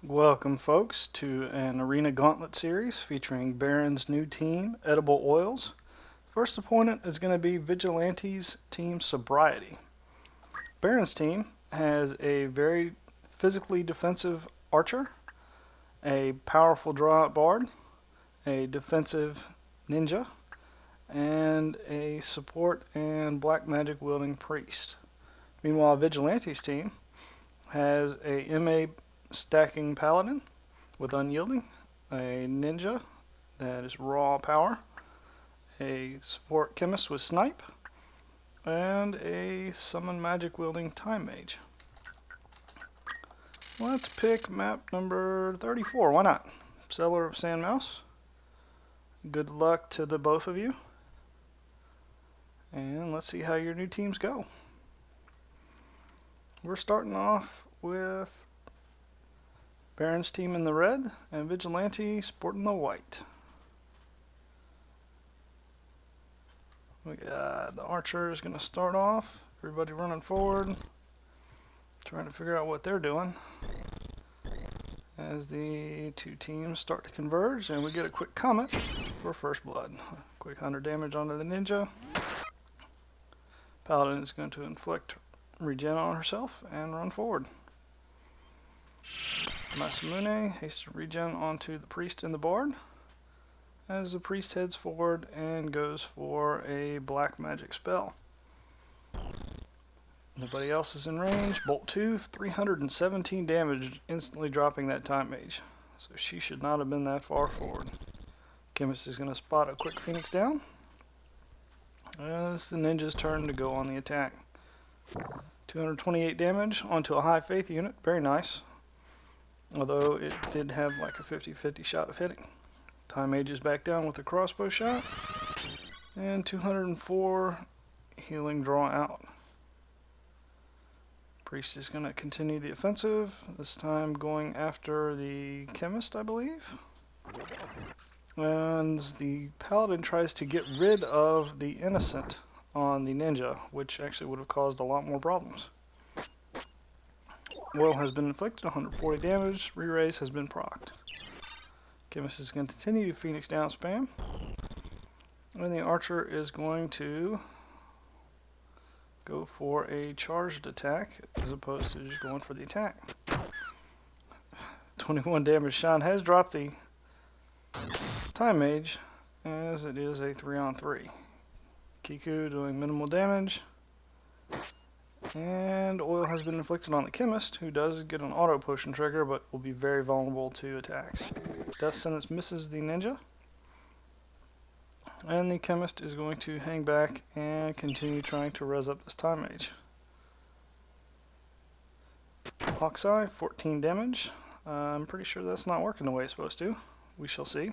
Welcome, folks, to an Arena Gauntlet series featuring Barren's new team, Edible Oils. First opponent is going to be Vigilante's team, Sobriety. Barren's team has a very physically defensive archer, a powerful draw-out bard, a defensive ninja, and a support and black magic wielding priest. Meanwhile, Vigilante's team has a MA stacking paladin with unyielding, a ninja that is raw power, a support chemist with snipe, and a summon magic wielding time mage. Let's pick map number 34. Why not? Seller of Sandmouse. Good luck to the both of you. And let's see how your new teams go. We're starting off with Barren's team in the red and Vigilante sporting the white. We got the archer is going to start off. Everybody running forward, trying to figure out what they're doing as the two teams start to converge, and we get a quick comment for first blood. Quick 100 damage onto the ninja. Paladin is going to inflict regen on herself and run forward. Masamune hastes regen onto the priest and the bard as the priest heads forward and goes for a black magic spell. Nobody else is in range. Bolt 2, 317 damage, instantly dropping that time mage. So she should not have been that far forward. Chemist is going to spot a quick phoenix down. It's the ninja's turn to go on the attack. 228 damage onto a high faith unit. Very nice. Although it did have like a 50-50 shot of hitting. Time mage is back down with a crossbow shot. And 204 healing draw out. Priest is going to continue the offensive, this time going after the chemist, I believe. And the paladin tries to get rid of the innocent on the ninja, which actually would have caused a lot more problems. Oil has been inflicted, 140 damage, re-raise has been procced. Chemist is going to continue Phoenix down spam. And the archer is going to go for a charged attack as opposed to just going for the attack. 21 damage. Sean has dropped the time mage as it is a 3-on-3. Kiku doing minimal damage. And oil has been inflicted on the chemist, who does get an auto potion trigger but will be very vulnerable to attacks. Death sentence misses the ninja. And the chemist is going to hang back and continue trying to res up this time mage. Hawkeye, 14 damage. I'm pretty sure that's not working the way it's supposed to. We shall see.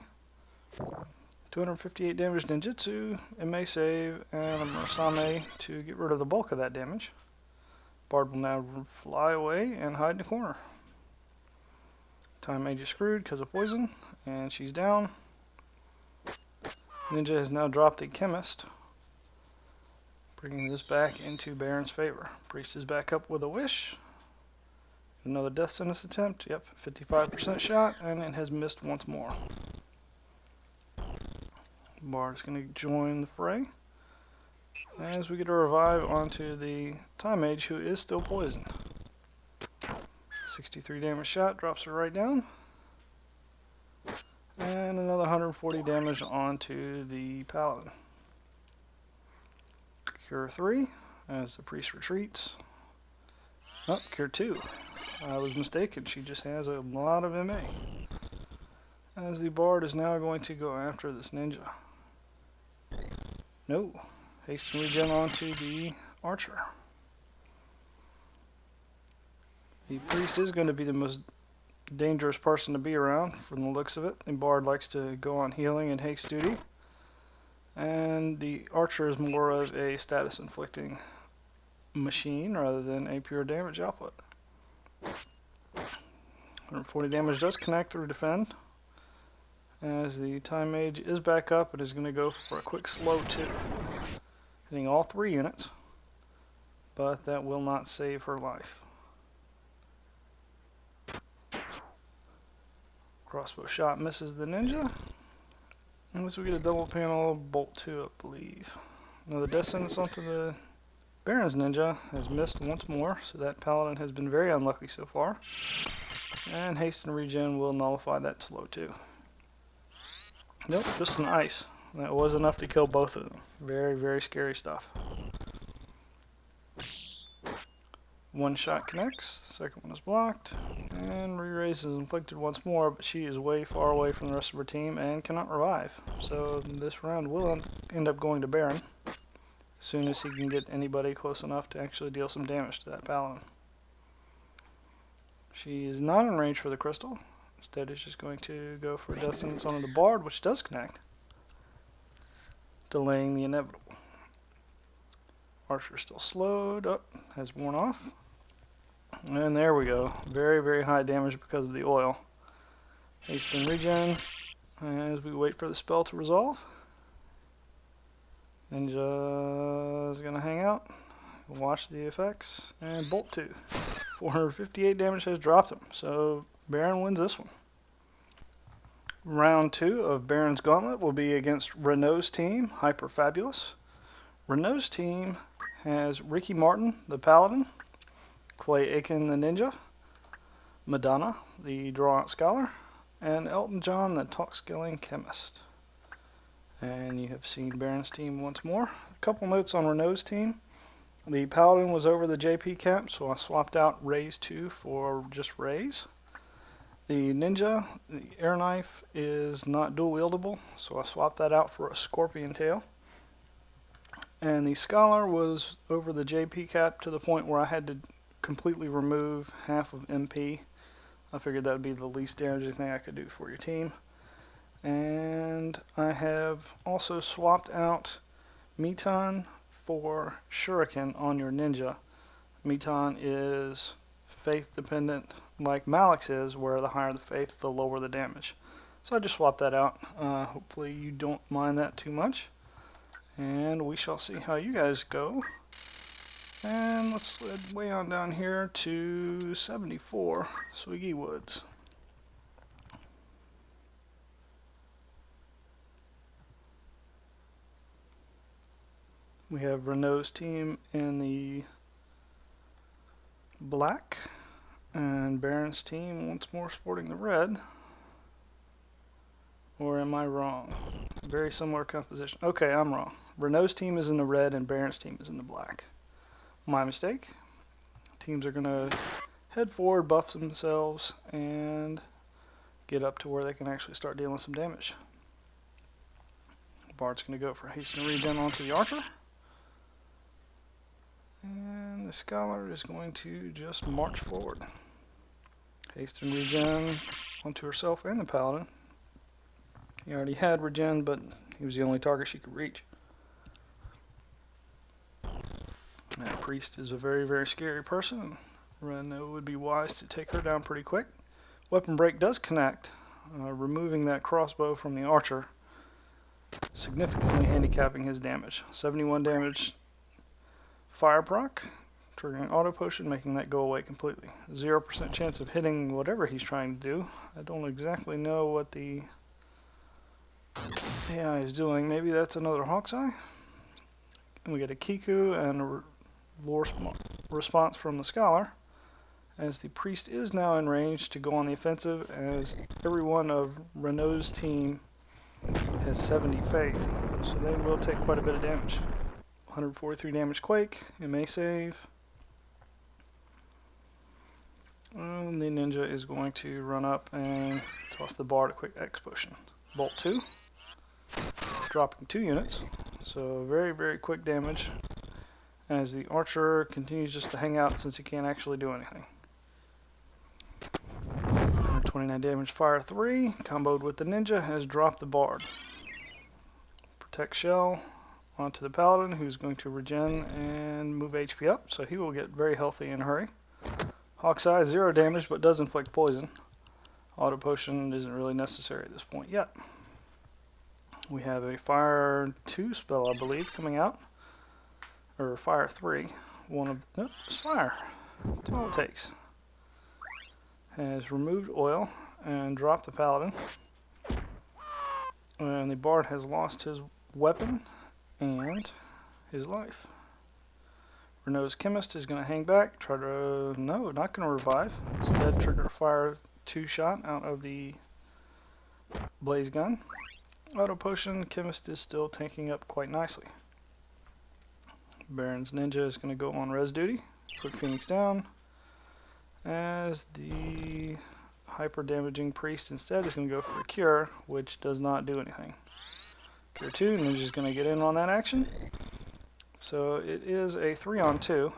258 damage ninjutsu, MA save, and a Murasame to get rid of the bulk of that damage. Bard will now fly away and hide in the corner. Time mage is screwed because of poison, and she's down. Ninja has now dropped the chemist, bringing this back into Barren's favor. Priest is back up with a wish. Another death sentence attempt. Yep, 55% shot, and it has missed once more. Bard is going to join the fray as we get a revive onto the time mage, who is still poisoned. 63 damage shot, drops her right down. And another 140 damage onto the paladin. Cure 3 as the priest retreats. Oh, Cure 2. I was mistaken. She just has a lot of MA. As the bard is now going to go after this ninja. No. Haste and regen onto the archer. The priest is going to be the most dangerous person to be around from the looks of it. The bard likes to go on healing and haste duty. And the archer is more of a status inflicting machine rather than a pure damage output. 140 damage does connect through defend. As the time mage is back up, it is going to go for a quick slow 2. Hitting all 3 units. But that will not save her life. Crossbow shot misses the ninja. Unless we get a double panel, bolt 2, I believe. Now the death sentence onto the Barren's ninja has missed once more, so that paladin has been very unlucky so far. And haste and regen will nullify that slow too. Nope, just an ice. That was enough to kill both of them. Very, very scary stuff. One shot connects, second one is blocked, and re-raise is inflicted once more, but she is way far away from the rest of her team and cannot revive. So this round will end up going to Barren as soon as he can get anybody close enough to actually deal some damage to that paladin. She is not in range for the crystal. Instead, is just going to go for a death sentence onto the bard, which does connect, delaying the inevitable. Archer still slowed up, has worn off. And there we go. Very, very high damage because of the oil. Haste and regen as we wait for the spell to resolve. Ninja is going to hang out, watch the effects, and bolt 2. 458 damage has dropped him, so Barren wins this one. Round 2 of Barren's Gauntlet will be against Renault's team, Hyper Fabulous. Renault's team has Ricky Martin, the Paladin, Clay Aiken, the Ninja, Madonna, the Draw-Out Scholar, and Elton John, the Talk-Skilling Chemist. And you have seen Barren's team once more. A couple notes on Renault's team. The Paladin was over the JP cap, so I swapped out Raise 2 for just Raise. The Ninja, the Air Knife, is not dual wieldable, so I swapped that out for a Scorpion Tail. And the Scholar was over the JP cap to the point where I had to completely remove half of MP. I figured that would be the least damaging thing I could do for your team. And I have also swapped out Meton for Shuriken on your Ninja. Meton is faith dependent like Malik's is, where the higher the faith, the lower the damage. So I just swapped that out. Hopefully you don't mind that too much. And we shall see how you guys go. And let's slide way on down here to 74, Swiggy Woods. We have Renault's team in the black, and Barren's team once more sporting the red. Or am I wrong? Very similar composition. Okay, I'm wrong. Renault's team is in the red and Barren's team is in the black. My mistake. Teams are going to head forward, buff themselves, and get up to where they can actually start dealing some damage. Bard's going to go for haste and regen onto the archer. And the Scholar is going to just march forward. Haste and regen onto herself and the Paladin. He already had regen, but he was the only target she could reach. That priest is a very, very scary person. Renault would be wise to take her down pretty quick. Weapon break does connect, removing that crossbow from the archer, significantly handicapping his damage. 71 damage fire proc, triggering auto potion, making that go away completely. 0% chance of hitting whatever he's trying to do. I don't exactly know what the AI is doing. Maybe that's another Hawk's Eye. And we get a Kiku and a lore response from the Scholar, as the priest is now in range to go on the offensive, as every one of Renault's team has 70 faith, so they will take quite a bit of damage. 143 damage quake, it may save. And the ninja is going to run up and toss the bard a quick X potion. Bolt 2, dropping 2 units, so very, very quick damage, as the archer continues just to hang out since he can't actually do anything. 129 damage fire 3, comboed with the ninja, has dropped the bard. Protect shell onto the paladin, who's going to regen and move HP up, so he will get very healthy in a hurry. Hawk's Eye, 0 damage, but does inflict poison. Auto potion isn't really necessary at this point yet. We have a fire 2 spell, I believe, coming out. Or fire 3. Nope, it's fire. That's all it takes. has removed oil and dropped the paladin. And the bard has lost his weapon and his life. Renault's chemist is going to hang back, try to, no, not going to revive. Instead, trigger a fire 2-shot out of the blaze gun. Auto potion, chemist is still tanking up quite nicely. Barren's ninja is going to go on res duty. Quick Phoenix down. As the hyper damaging priest instead is going to go for a cure, which does not do anything. Cure 2, ninja's going to get in on that action. So it is a 3-on-2,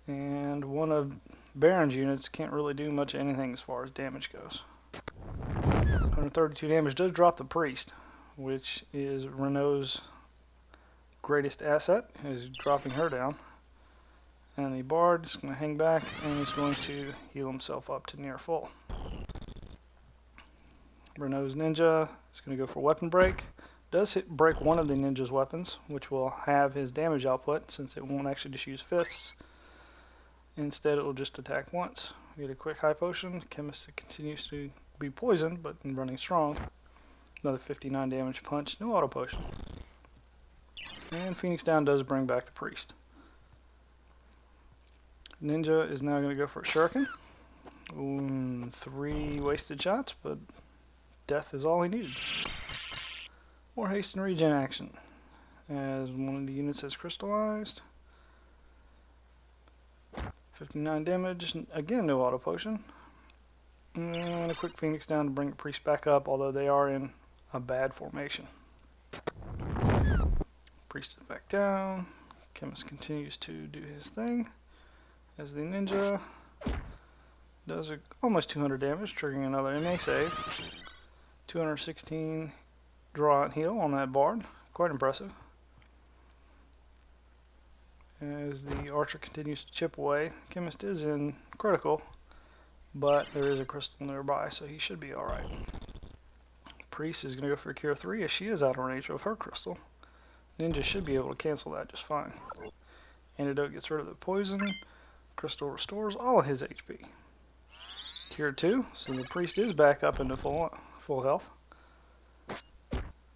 and one of Barren's units can't really do much of anything as far as damage goes. 132 damage does drop the priest, which is Renault's greatest asset, is dropping her down. And the bard is going to hang back and he's going to heal himself up to near full. Renault's ninja is going to go for weapon break. Does break one of the ninja's weapons, which will have his damage output since it won't actually just use fists. Instead, it will just attack once. We get a quick high potion. Chemist continues to be poisoned, but running strong. Another 59 damage punch. No auto potion. And Phoenix down does bring back the priest. Ninja is now going to go for a shuriken. 3 wasted shots, but death is all he needed. More haste and regen action, as one of the units has crystallized. 59 damage, again no auto potion. And a quick Phoenix down to bring the priest back up, although they are in a bad formation. Priest is back down. Chemist continues to do his thing, as the ninja does almost 200 damage, triggering another MA save. 216 draw and heal on that bard. Quite impressive. As the archer continues to chip away, chemist is in critical, but there is a crystal nearby, so he should be alright. Priest is going to go for a cure 3 as she is out of range of her crystal. Ninja should be able to cancel that just fine. Antidote gets rid of the poison. Crystal restores all of his HP. Cure 2, so the priest is back up into full health.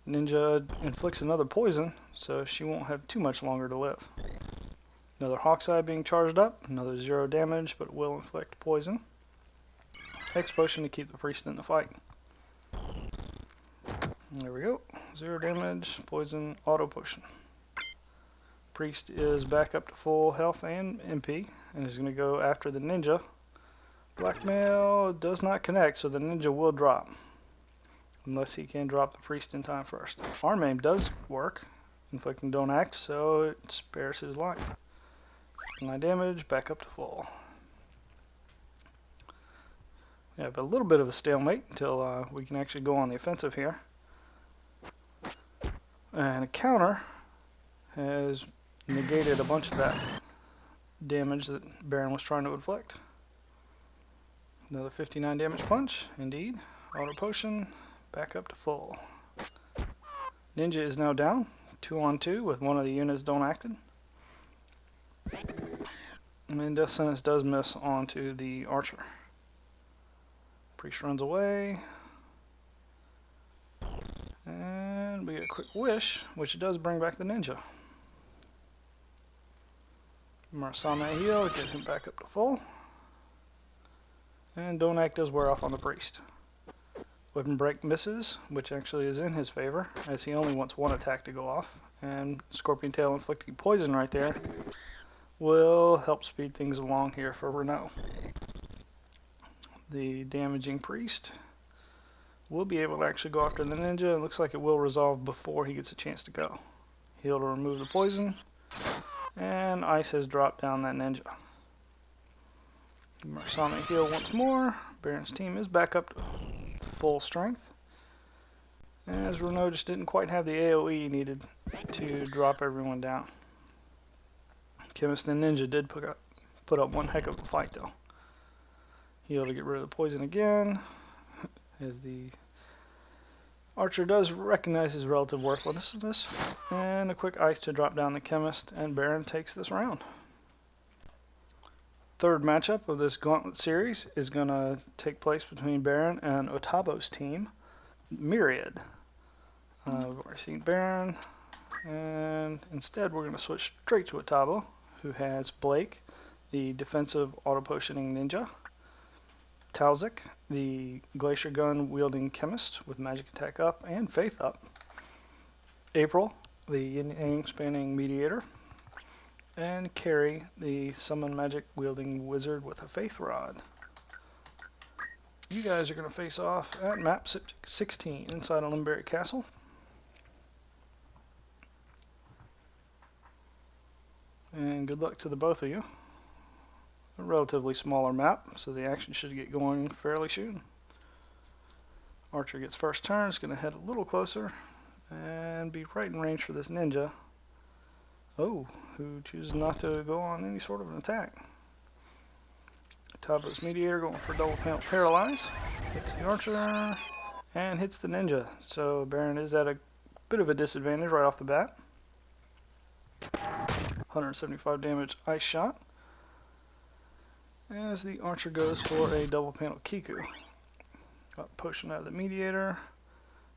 Ninja inflicts another poison, so she won't have too much longer to live. Another Hawk's Eye being charged up, another 0 damage, but will inflict poison. Hex potion to keep the priest in the fight. There we go. 0 damage, poison, auto potion. Priest is back up to full health and MP, and is going to go after the ninja. Blackmail does not connect, so the ninja will drop. Unless he can drop the priest in time first. Arm aim does work, inflicting don't act, so it spares his life. 9 damage, back up to full. We have a little bit of a stalemate until we can actually go on the offensive here. And a counter has negated a bunch of that damage that Barren was trying to inflict. Another 59 damage punch, indeed. Auto potion. Back up to full. Ninja is now down, 2-on-2 with one of the units don't acted. And Death Sentence does miss onto the archer. Priest runs away. And we get a quick wish, which does bring back the ninja. Marasame heal, get him back up to full. And don't act does wear off on the priest. Weapon break misses, which actually is in his favor, as he only wants one attack to go off. And Scorpion Tail inflicting poison right there will help speed things along here for Renault. The damaging priest will be able to actually go after the ninja. It looks like it will resolve before he gets a chance to go. Heal to remove the poison, and ice has dropped down that ninja. Marasame heal once more. Barren's team is back up to full strength, as Renault just didn't quite have the AoE he needed to drop everyone down. Chemist and Ninja did put up one heck of a fight though. Heal to get rid of the poison again, as the archer does recognize his relative worthlessness, and a quick ice to drop down the chemist, and Barren takes this round. Third matchup of this Gauntlet series is going to take place between Barren and Otabo's team, Myriad. We've already seen Barren, and instead we're going to switch straight to Otabo, who has Blake, the defensive auto-potioning ninja, Talzik, the glacier gun wielding chemist with magic attack up and faith up, April, the yin yang spanning mediator, and Carrie, the summon magic wielding wizard with a faith rod. You guys are going to face off at map 16 inside a Limberry Castle. And good luck to the both of you. A relatively smaller map, so the action should get going fairly soon. Archer gets first turn, is going to head a little closer and be right in range for this ninja. Oh, who chooses not to go on any sort of an attack. Tabo's mediator going for double panel paralyze. Hits the archer and hits the ninja. So Barren is at a bit of a disadvantage right off the bat. 175 damage ice shot. As the archer goes for a double panel Kiku. Got potion out of the mediator.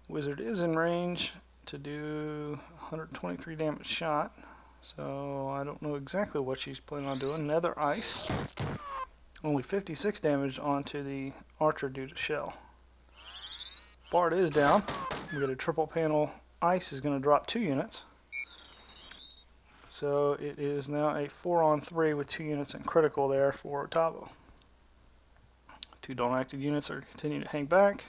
Wizard is in range to do 123 damage shot. So I don't know exactly what she's planning on doing. Nether ice. Only 56 damage onto the archer due to shell. Bard is down. We get a triple panel ice is going to drop 2 units. So it is now a 4-on-3 with 2 units in critical there for Otabo. 2 don't-active units are continuing to hang back.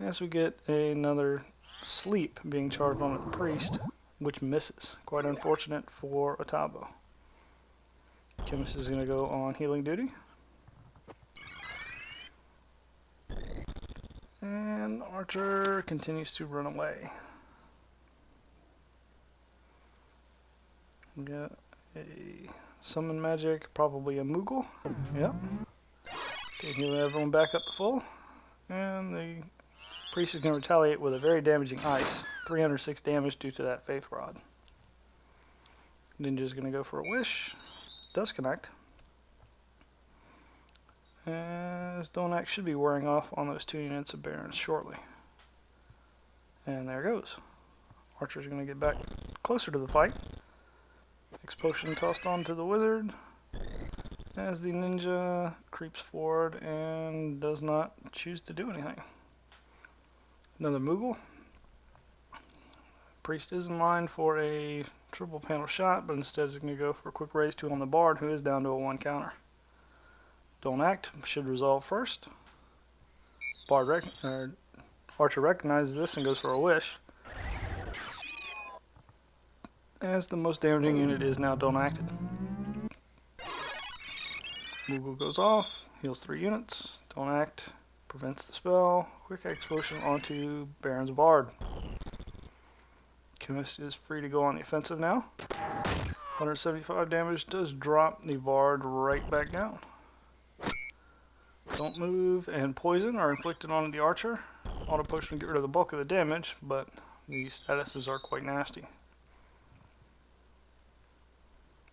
As we get another sleep being charged on the priest, which misses. Quite unfortunate for Otabo. Chemist is going to go on healing duty. And Archer continues to run away. We got a summon magic, probably a Moogle. Yep. Okay, heal everyone back up to full. And the priest is going to retaliate with a very damaging ice. 306 damage due to that faith rod. Ninja's going to go for a wish. Does connect. As Donak should be wearing off on those 2 units of Barrens shortly. And there goes. Archer's going to get back closer to the fight. Potion tossed onto the wizard as the ninja creeps forward and does not choose to do anything. Another Moogle. Priest is in line for a triple panel shot, but instead is going to go for a quick raise 2 on the Bard, who is down to a 1 counter. Don't act, should resolve first. Archer recognizes this and goes for a wish. As the most damaging unit is now don't acted. Moogle goes off, heals 3 units. Don't act, prevents the spell. Quick explosion onto Barren's Bard. Chemist is free to go on the offensive now. 175 damage does drop the Bard right back down. Don't move and poison are inflicted on the archer. Auto potion to get rid of the bulk of the damage, but the statuses are quite nasty.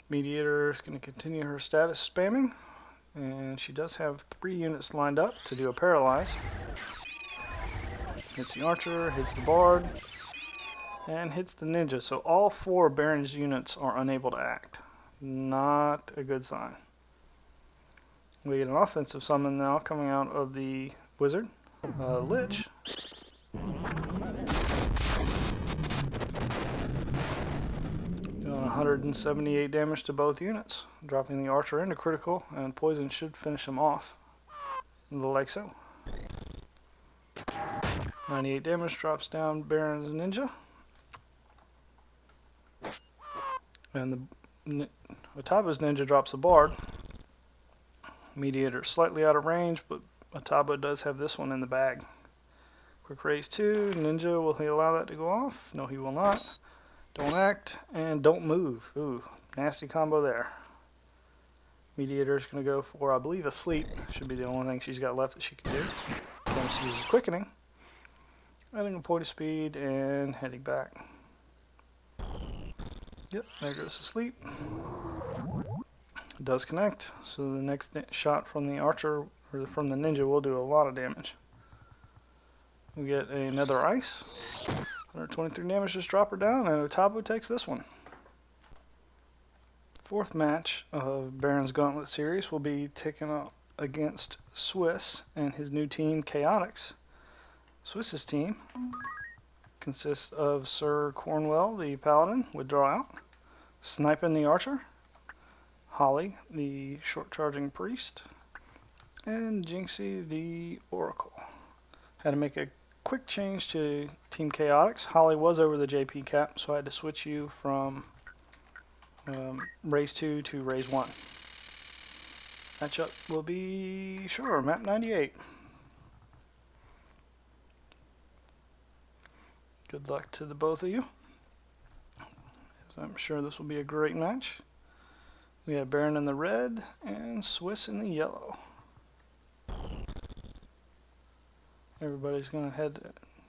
Mediator is going to continue her status spamming, and she does have 3 units lined up to do a paralyze. Hits the archer, hits the bard, and hits the ninja. So all 4 Barren's units are unable to act. Not a good sign. We get an offensive summon now coming out of the wizard, Lich. Doing 178 damage to both units, dropping the archer into critical, and poison should finish him off. Like so. 98 damage drops down Barren's ninja. And the Otabo's ninja drops a bard. Mediator slightly out of range, but Otabo does have this one in the bag. Quick raise 2. Ninja, will he allow that to go off? No, he will not. Don't act, and don't move. Ooh, nasty combo there. Mediator's going to go for, I believe, a sleep. Should be the only thing she's got left that she can do. Chemist uses quickening. Adding a point of speed and heading back. Yep, there goes the sleep. It does connect, so the next shot from the archer or from the ninja will do a lot of damage. We get another ice. 123 damage, just drop her down, and Otabo takes this one. Fourth match of Barren's Gauntlet series will be taken up against Swiss and his new team, Chaotix. Swiss's team consists of Sir Cornwell, the paladin, would draw out, Sniping the archer, Holly, the short-charging priest, and Jinxie, the oracle. Had to make a quick change to Team Chaotix. Holly was over the JP cap, so I had to switch you from Raise 2 to Raise 1. Matchup will be, sure, map 98. Good luck to the both of you. I'm sure this will be a great match. We have Barren in the red and Swiss in the yellow. Everybody's going to head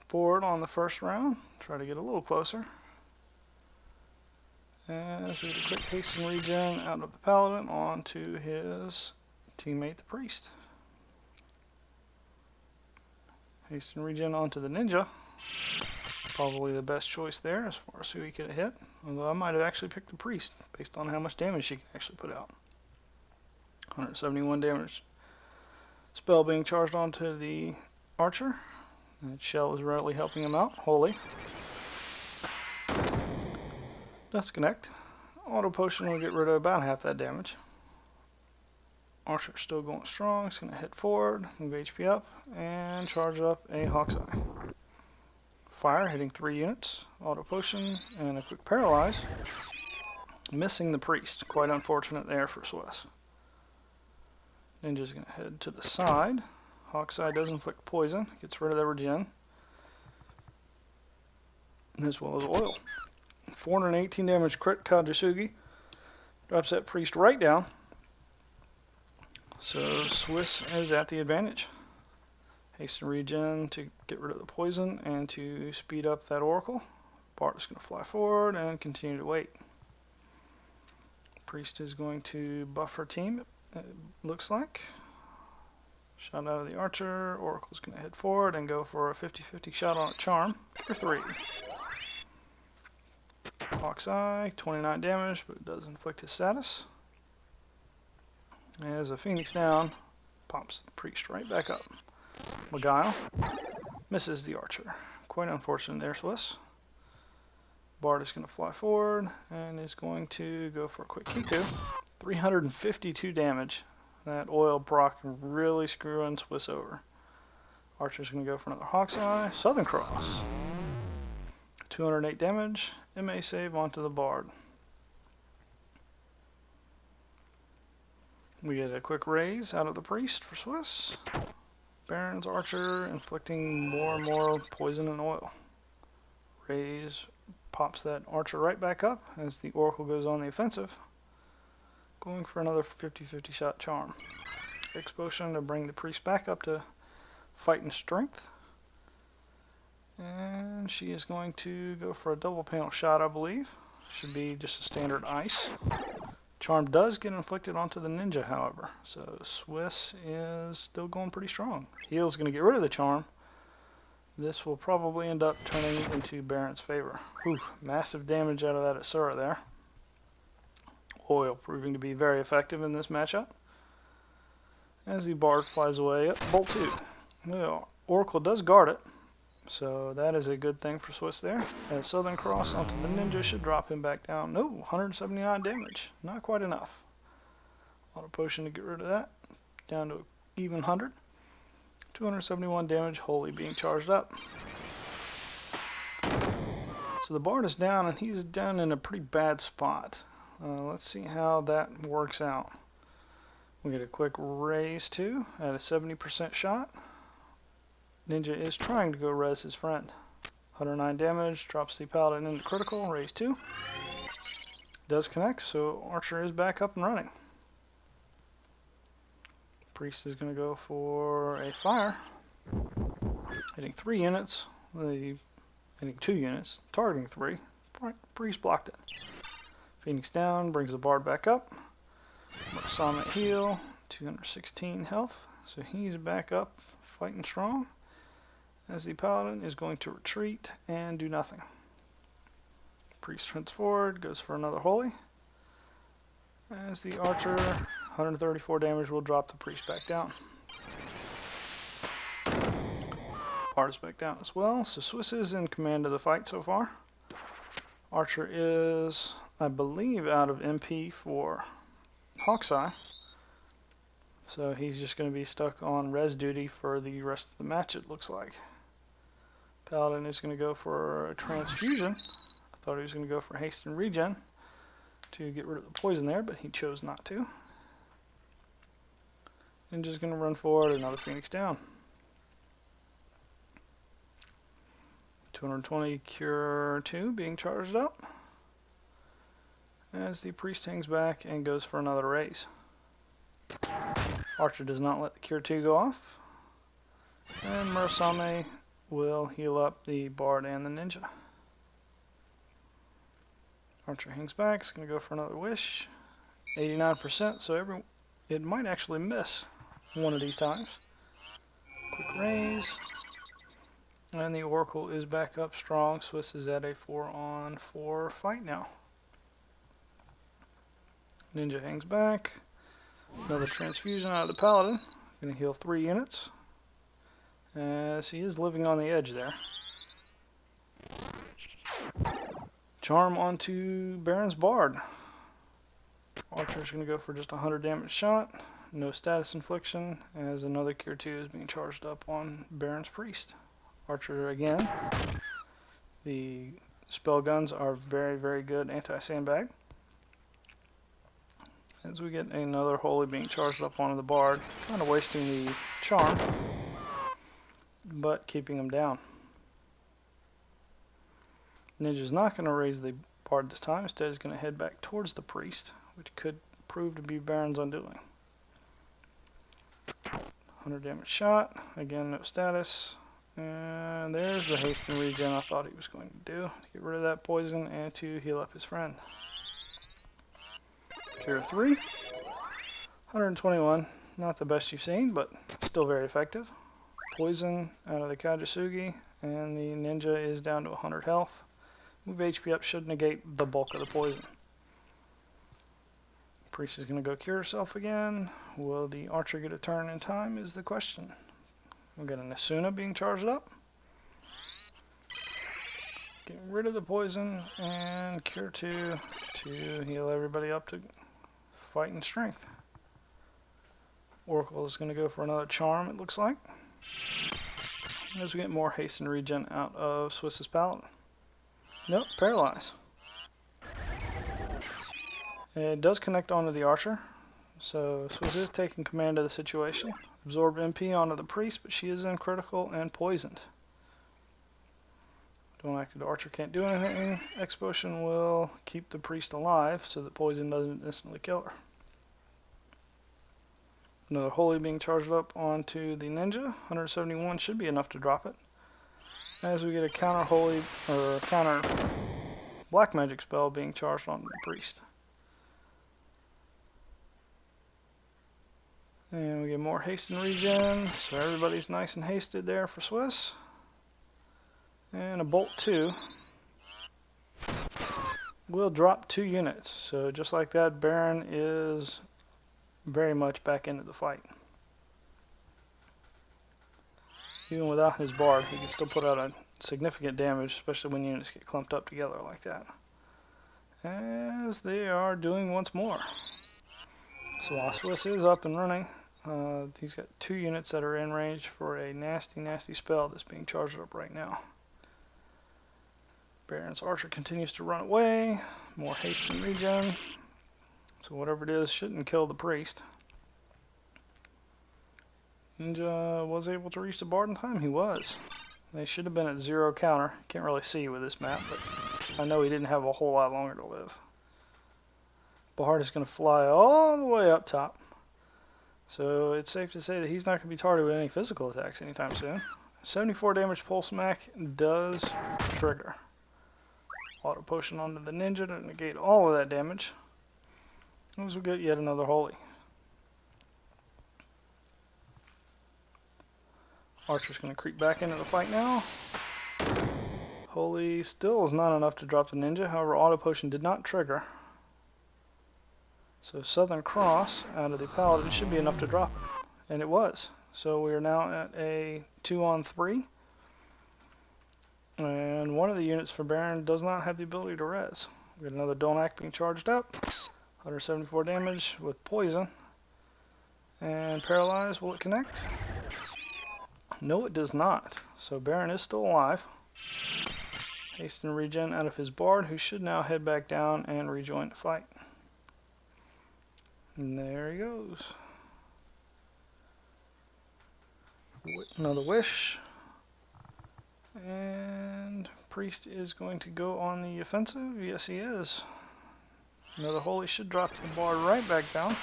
forward on the first round. Try to get a little closer. As we get a quick haste and regen out of the paladin onto his teammate the priest. Haste and regen onto the ninja. Probably the best choice there as far as who he could hit. Although I might have actually picked the priest based on how much damage she can actually put out. 171 damage. Spell being charged onto the archer. That shell is really helping him out. Holy. Let's connect. Auto potion will get rid of about half that damage. Archer's still going strong. It's going to hit forward, move HP up, and charge up a Hawk's Eye. Fire hitting 3 units, auto potion, and a quick paralyze. Missing the priest. Quite unfortunate there for Swiss. Ninja's going to head to the side. Hawk's Eye does inflict poison, gets rid of the regen, as well as oil. 418 damage crit Kajisugi. Drops that priest right down. So Swiss is at the advantage. Hasten regen to get rid of the poison and to speed up that oracle. Bart is going to fly forward and continue to wait. Priest is going to buff her team, it looks like. Shot out of the archer. Oracle's going to head forward and go for a 50-50 shot on a charm. For 3. Hawk's Eye, 29 damage, but it does inflict his status. As a Phoenix down, pops the priest right back up. Beguile misses the archer. Quite unfortunate there, Swiss. Bard is going to fly forward and is going to go for a quick Kiku. 352 damage. That oil proc can really screwing Swiss over. Archer's going to go for another Hawk's Eye. Southern Cross. 208 damage. MA save onto the Bard. We get a quick raise out of the priest for Swiss. Barren's archer inflicting more and more poison and oil. Raise pops that archer right back up as the oracle goes on the offensive. Going for another 50-50 shot charm. Explosion to bring the priest back up to fighting strength. And she is going to go for a double panel shot, I believe. Should be just a standard ice. Charm does get inflicted onto the ninja, however. So Swiss is still going pretty strong. Heal's going to get rid of the charm. This will probably end up turning into Barren's favor. Whew, massive damage out of that Asura there. Oil proving to be very effective in this matchup. As the Bard flies away, Bolt 2. The Oracle does guard it, so that is a good thing for Swiss there. As Southern Cross onto the ninja should drop him back down. No, 179 damage. Not quite enough. Auto potion to get rid of that. Down to even 100. 271 damage, Holy being charged up. So the Bard is down, and he's down in a pretty bad spot. Let's see how that works out. We get a quick raise too at a 70% shot. Ninja is trying to go res his friend. 109 damage, drops the paladin into critical, raise 2. Does connect, so Archer is back up and running. Priest is going to go for a fire. Hitting 3 units, hitting 2 units, targeting 3. Priest blocked it. Phoenix down, brings the Bard back up. Summit heal, 216 health, so he's back up, fighting strong, as the paladin is going to retreat and do nothing. Priest turns forward, goes for another holy, as the archer, 134 damage, will drop the priest back down. Bard is back down as well, so Swiss is in command of the fight so far. Archer is, I believe, out of MP for Hawk's Eye, so he's just going to be stuck on res duty for the rest of the match, it looks like. Paladin is going to go for a transfusion. I thought he was going to go for haste and regen to get rid of the poison there, but he chose not to. Ninja's going to run forward, another Phoenix down. 220 Cure 2 being charged up, as the priest hangs back and goes for another raise. Archer does not let the Cure 2 go off, and Murasame will heal up the Bard and the Ninja. Archer hangs back, it's going to go for another wish. 89%, so it might actually miss one of these times. Quick raise. And the Oracle is back up strong. Swiss is at a 4-on-4 fight now. Ninja hangs back. Another transfusion out of the Paladin. Going to heal 3 units, as he is living on the edge there. Charm onto Barren's Bard. Archer's going to go for just a 100 damage shot. No status infliction, as another Cure 2 is being charged up on Barren's Priest. Archer again. The spell guns are very, very good anti-sandbag. As we get another holy being charged up onto the Bard, kind of wasting the charm, but keeping him down. Ninja's not going to raise the Bard this time. Instead, he's going to head back towards the Priest, which could prove to be Barren's undoing. 100 damage shot. Again, no status. And there's the haste and regen I thought he was going to do, to get rid of that poison and to heal up his friend. Cure 3. 121. Not the best you've seen, but still very effective. Poison out of the Kajisugi, and the Ninja is down to 100 health. Move HP up should negate the bulk of the poison. Priest is going to go cure herself again. Will the Archer get a turn in time is the question. We've got an Asuna being charged up. Getting rid of the poison, and Cure 2 to heal everybody up to fighting strength. Oracle is going to go for another charm, it looks like, as we get more haste and regen out of Swiss's Paladin. Nope, paralyze. It does connect onto the Archer, so Swiss is taking command of the situation. Absorb MP onto the Priest, but she is in critical and poisoned. Don't active, the Archer can't do anything. X-Potion will keep the Priest alive so that poison doesn't instantly kill her. Another Holy being charged up onto the Ninja. 171 should be enough to drop it. As we get a counter Holy, or counter Black Magic spell being charged onto the Priest. And we get more haste and regen, so everybody's nice and hasted there for Swiss. And a Bolt 2 will drop 2 units. So just like that, Barren is very much back into the fight. Even without his Bard, he can still put out a significant damage, especially when units get clumped up together like that. As they are doing once more. So while Swiss is up and running, he's got 2 units that are in range for a nasty, nasty spell that's being charged up right now. Barren's Archer continues to run away. More haste and regen. So whatever it is shouldn't kill the Priest. Ninja was able to reach the Bard in time. He was. They should have been at 0 counter. Can't really see with this map, but I know he didn't have a whole lot longer to live. Bard is going to fly all the way up top. So it's safe to say that he's not going to be targeted with any physical attacks anytime soon. 74 damage pulse smack does trigger. Auto potion onto the Ninja to negate all of that damage. as we get yet another holy. Archer's going to creep back into the fight now. Holy still is not enough to drop the ninja, however auto potion did not trigger. So Southern Cross out of the paladin should be enough to drop him. And it was. So we are now at a 2-on-3. And one of the units for Barren does not have the ability to res. We got another Dolnak being charged up. 174 damage with poison. And paralyzed, will it connect? No, it does not. So Barren is still alive. Hasten regen out of his bard, who should now head back down and rejoin the fight. And there he goes. Another wish. And priest is going to go on the offensive. Yes, he is. Another holy should drop the bard right back down.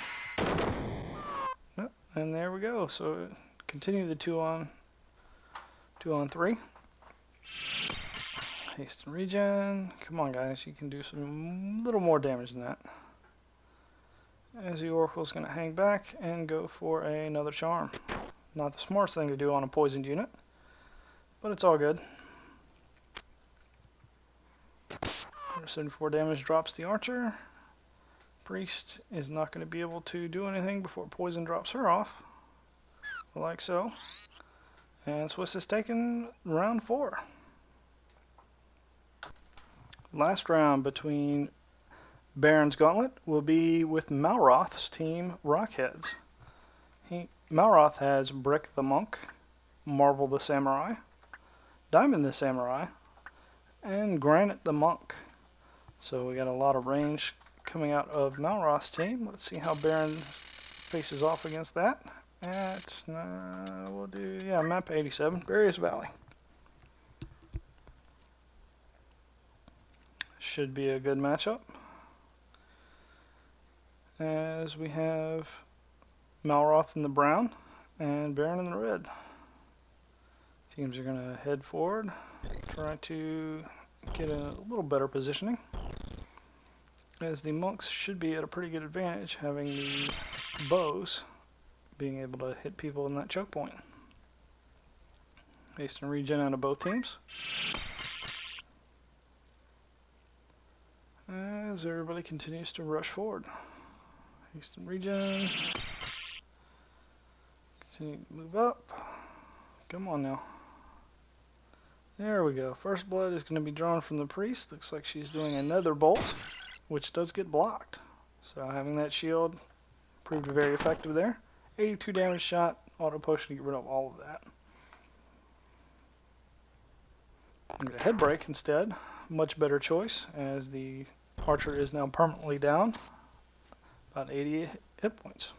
Yep, and there we go. So continue the 2-on-3. Haste and regen. Come on, guys. You can do some little more damage than that. As the Oracle is going to hang back and go for another charm. Not the smartest thing to do on a poisoned unit, but it's all good. 174 damage drops the archer. Priest is not going to be able to do anything before poison drops her off. Like so. And Swiss has taken round 4. Last round between Barren's Gauntlet will be with Malroth's team Rockheads. Malroth has Brick the Monk, Marble the Samurai, Diamond the Samurai, and Granite the Monk. So we got a lot of range coming out of Malroth's team. Let's see how Barren faces off against that. We'll do, map 87, Barriers Valley. Should be a good matchup, as we have Malroth in the brown and Barren in the red. Teams are going to head forward, try to get a little better positioning, as the monks should be at a pretty good advantage, having the bows, being able to hit people in that choke point. Haste and regen out of both teams. As everybody continues to rush forward. Haste and regen. Continue to move up. Come on now. There we go. First blood is going to be drawn from the priest. Looks like she's doing another bolt, which does get blocked. So having that shield proved very effective there. 82 damage shot, auto potion to get rid of all of that. I'm going to head break instead. Much better choice, as the archer is now permanently down. About 80 hit points.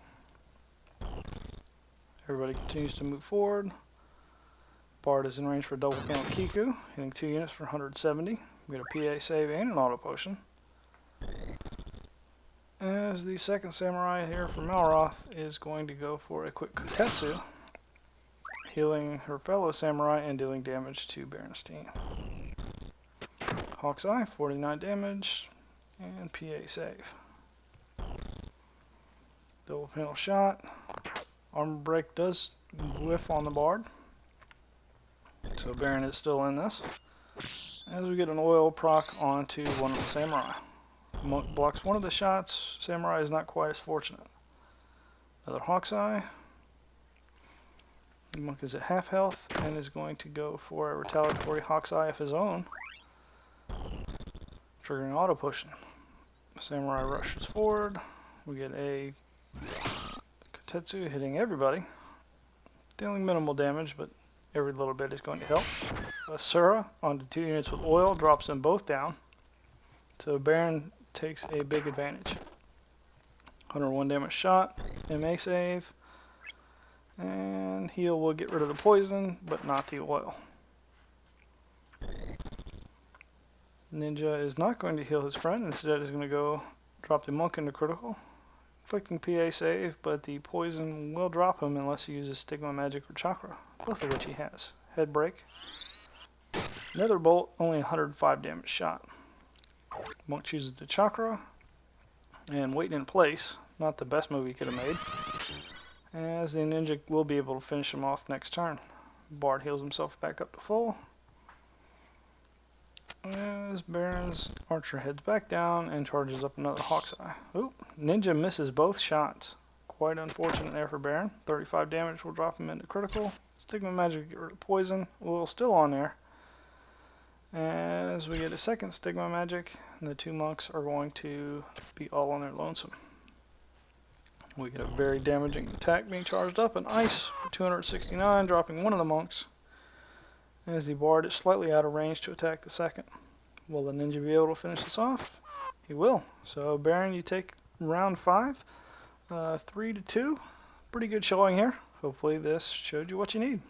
Everybody continues to move forward. Bard is in range for double panel Kiku, hitting 2 units for 170. We get a PA save and an auto potion. As the second samurai here from Malroth is going to go for a quick Kotetsu, healing her fellow samurai and dealing damage to Barren's team. Hawk's Eye, 49 damage, and PA save. Double panel shot. Armor break does whiff on the bard, so Barren is still in this. As we get an oil proc onto one of the samurai. Monk blocks one of the shots. Samurai is not quite as fortunate. Another Hawk's Eye. The monk is at half health and is going to go for a retaliatory Hawk's Eye of his own, triggering auto potion. Samurai rushes forward. We get a Kotetsu hitting everybody, dealing minimal damage, but every little bit is going to help. Asura onto 2 units with oil, drops them both down. So Barren takes a big advantage. 101 damage shot, MA save, and heal will get rid of the poison, but not the oil. Ninja is not going to heal his friend, instead is going to go drop the monk into critical, inflicting PA save, but the poison will drop him unless he uses Stigma Magic or Chakra, both of which he has. Head break. Another bolt, only 105 damage shot. Monk chooses the Chakra, and waiting in place. Not the best move he could have made, as the ninja will be able to finish him off next turn. Bard heals himself back up to full. As Barren's archer heads back down and charges up another Hawk's Eye. Oop, ninja misses both shots. Quite unfortunate there for Barren. 35 damage will drop him into critical. Stigma magic or poison will still on there. As we get a second stigma magic, the two monks are going to be all on their lonesome. We get a very damaging attack being charged up, an ice for 269, dropping one of the monks. As the bard is slightly out of range to attack the second. Will the ninja be able to finish this off? He will. So Barren, you take round 5, 3-2. Pretty good showing here. Hopefully this showed you what you need.